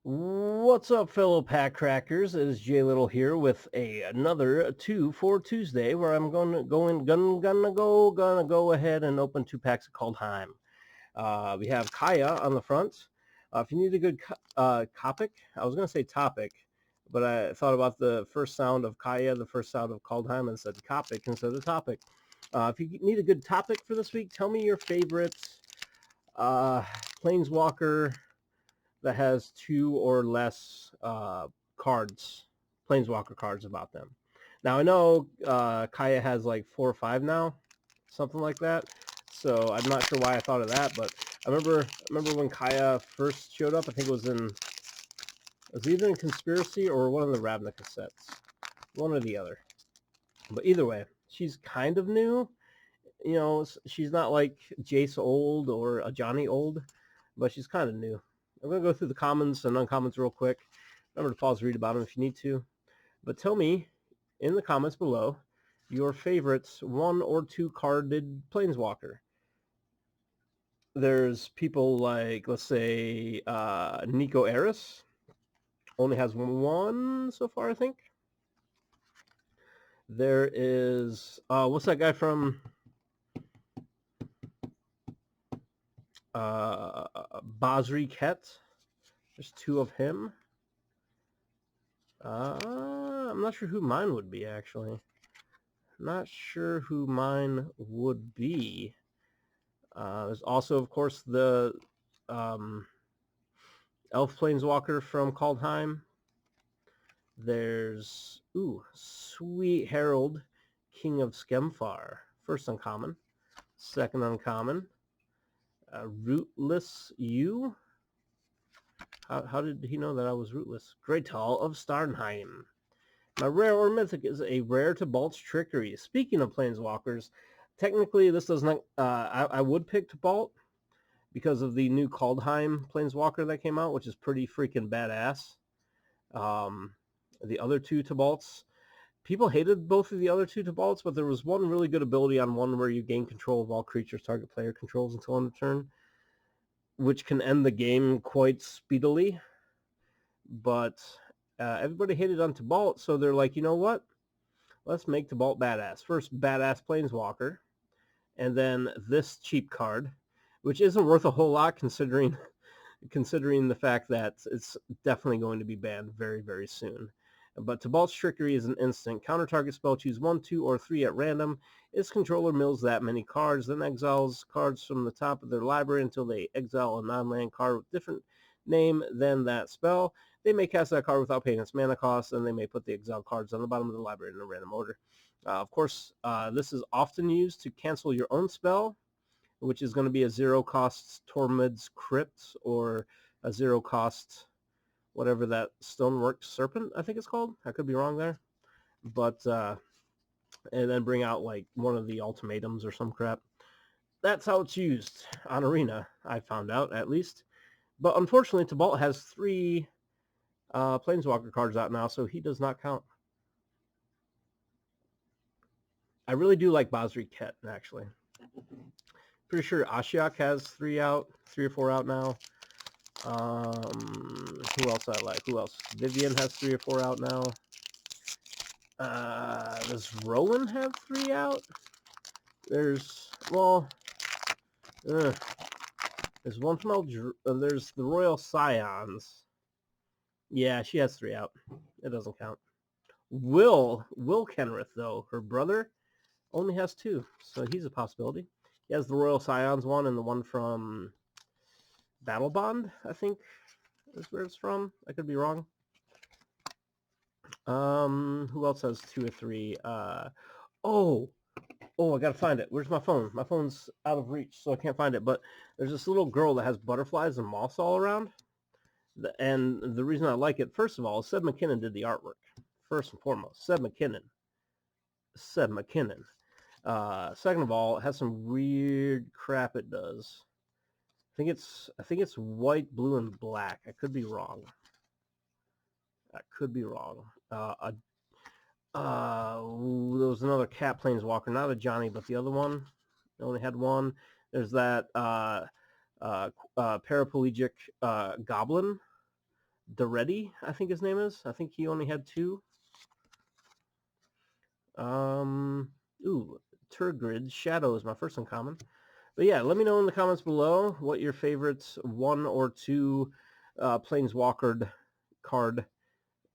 What's up, fellow PackCrackers? It is Jay Little here with another 2 for Tuesday, where I'm gonna go ahead and open 2 packs of Kaldheim. We have Kaya on the front. If you need a good topic, I was gonna say topic, but I thought about the first sound of Kaya, the first sound of Kaldheim, and said topic instead of topic. If you need a good topic for this week, tell me your favorite uh, Planeswalker that has 2 or less cards, Planeswalker cards about them. Now I know Kaya has like 4 or 5 now, something like that. So I'm not sure why I thought of that, but I remember when Kaya first showed up. I think it was either in Conspiracy or one of the Ravnica sets, one or the other. But either way, she's kind of new. You know, she's not like Jace old or a Johnny old, but she's kind of new. I'm going to go through the commons and uncommons real quick. Remember to pause, read about them if you need to. But tell me in the comments below your favorite 1 or 2 carded Planeswalker. There's people like, let's say, Nico Eris. Only has 1 so far, I think. There is, what's that guy from Basri Ket? There's 2 of him. I'm not sure who mine would be, actually. Not sure who mine would be. There's also, of course, the Elf Planeswalker from Kaldheim. There's, Sweet Herald, King of Skemfar. First uncommon. Second uncommon. Rootless You. How did he know that I was rootless? Great Hall of Starnheim. My rare or mythic is a rare to Balt's Trickery. Speaking of Planeswalkers, technically this does not. I would pick Tibalt because of the new Kaldheim Planeswalker that came out, which is pretty freaking badass. The other 2 Tibalts, people hated both of the other 2 Tibalts, but there was one really good ability on one where you gain control of all creatures target player controls until end of turn, which can end the game quite speedily. But everybody hated on Tibalt, so they're like, you know what? Let's make Tibalt badass. First, badass Planeswalker, and then this cheap card, which isn't worth a whole lot considering the fact that it's definitely going to be banned very, very soon. But Tibalt's Trickery is an instant. Counter target spell, choose 1, 2, or 3 at random. Its controller mills that many cards, then exiles cards from the top of their library until they exile a non-land card with different name than that spell. They may cast that card without paying its mana cost, and they may put the exiled cards on the bottom of the library in a random order. Of course, this is often used to cancel your own spell, which is going to be a 0-cost Tormod's Crypt or a 0-cost whatever that Stonework Serpent, I think it's called. I could be wrong there. But, and then bring out like one of the ultimatums or some crap. That's how it's used on Arena, I found out at least. But unfortunately, Tibalt has 3 Planeswalker cards out now, so he does not count. I really do like Basri Ket, actually. Pretty sure Ashiok has 3 out, 3 or 4 out now. Who else I like? Who else? Vivian has 3 or 4 out now. Does Rowan have 3 out? There's, well, there's one from there's the Royal Scions. Yeah, she has 3 out. It doesn't count. Will Kenrith, though, her brother, only has 2, so he's a possibility. He has the Royal Scions one and the one from Battle Bond, I think is where it's from. I could be wrong. Who else has 2 or 3? Oh, I gotta find it. Where's my phone? My phone's out of reach, so I can't find it. But there's this little girl that has butterflies and moths all around. And the reason I like it, first of all, is Seb McKinnon did the artwork. First and foremost, Seb McKinnon. Second of all, it has some weird crap it does. I think it's white, blue, and black. I could be wrong. There was another cat planeswalker, not a Johnny, but the other one. They only had one. There's that paraplegic goblin Doretti, I think his name is. I think he only had 2. Ooh, Turgrid Shadow is my first uncommon. But yeah, let me know in the comments below what your favorite 1 or 2 Planeswalker card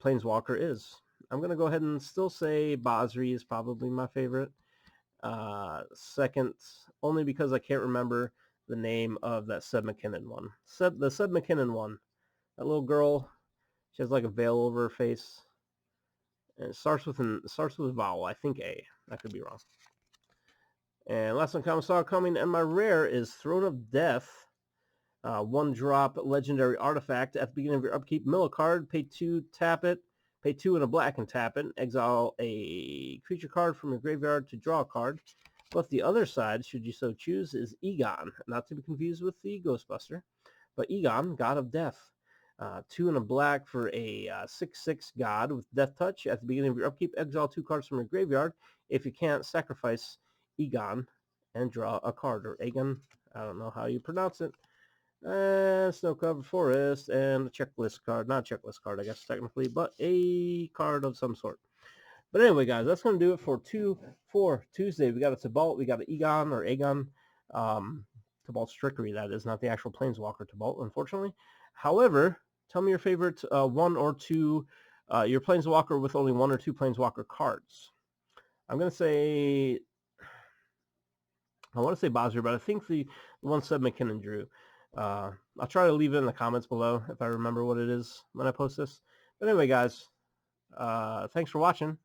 Planeswalker is. I'm going to go ahead and still say Basri is probably my favorite. Second, only because I can't remember the name of that Seb McKinnon one. The Seb McKinnon one. That little girl, she has like a veil over her face. And it starts with a vowel. I think A. I could be wrong. And last uncommon star coming, and my rare is Throne of Death. 1-drop legendary artifact. At the beginning of your upkeep, mill a card, pay 2, tap it, pay 2 and a black and tap it, exile a creature card from your graveyard to draw a card. But the other side, should you so choose, is Egon, not to be confused with the Ghostbuster, but Egon, God of Death. 2 and a black for a 6/6 god with Death Touch. At the beginning of your upkeep, exile 2 cards from your graveyard. If you can't, sacrifice Egon and draw a card, or Aegon, I don't know how you pronounce it. Snow-covered forest, and a checklist card. Not a checklist card, I guess, technically, but a card of some sort. But anyway, guys, that's going to do it for Tuesday. We got a Tibalt, we got an Egon, or Aegon. Tibalt's Trickery, that is, not the actual Planeswalker Tibalt, unfortunately. However, tell me your favorite 1 or 2, your Planeswalker with only 1 or 2 Planeswalker cards. I'm going to say, I want to say Bosger, but I think the one Seb McKinnon drew. I'll try to leave it in the comments below if I remember what it is when I post this. But anyway, guys, thanks for watching.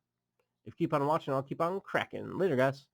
If you keep on watching, I'll keep on cracking. Later, guys.